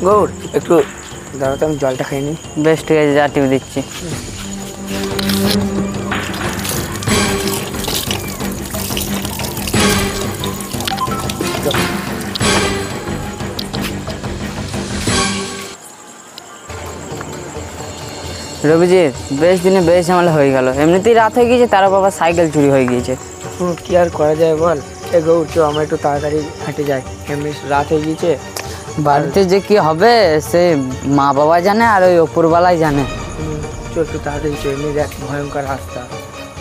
গৌর একটু দাঁড়াও তো, আমি জলটা খাই নি। বেশ ঠিক আছে, যা টিপে দিচ্ছি। রবিজিৎ, বেশ দিনে বেশ ঝামেলা হয়ে গেল। এমনিতেই রাত হয়ে গিয়েছে, তারা বাবা সাইকেল চুরি হয়ে গিয়েছে। কি আর করা যায় বল। এ গৌর চ, আমরা একটু তাড়াতাড়ি হেঁটে যাই, এমনি রাত হয়ে গিয়েছে। বাড়িতে যে কি হবে সে মা বাবা জানে আর ওই ওপরওয়ালাই জানে। চ একটু তাড়াতাড়ি চ, এমনি দেখ ভয়ঙ্কর রাস্তা,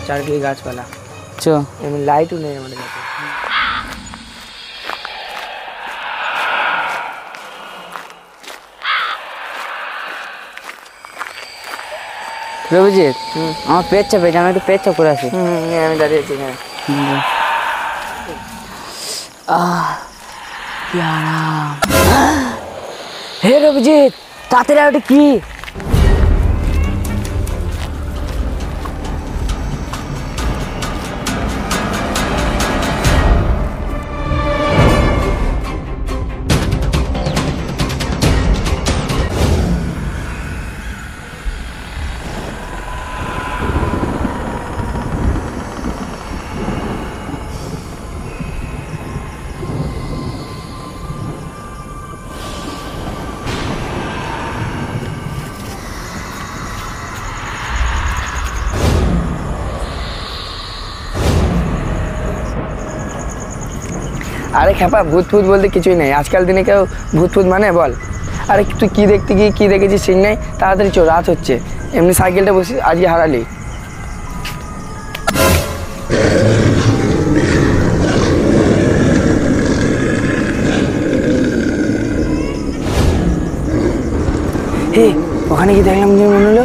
চারদিকে গাছপালা, চ। এমনি লাইটও নেই আমাদের কাছে। রবিজিৎ, আমার পেচ্ছা পেয়েছে, আমি একটু পেচ্ছা করে আসি। আমি দাঁড়িয়ে আছি এখানে। কি আরাম। হে রবিজিৎ, তাড়াতাড়ি ওটা কি? আরে খেপা, ভূত ফুত বলতে কিছুই নেই, আজকাল দিনে কেউ ভূত ফুত মানে বল। আরে তুই কি দেখতে গিয়ে কি দেখেছিস ঠিক নেই, তাড়াতাড়ি চো, রাত হচ্ছে। এমনি সাইকেলটা বসে আজকে হারালি। হে, ওখানে কি দেখলাম যে মনে হলো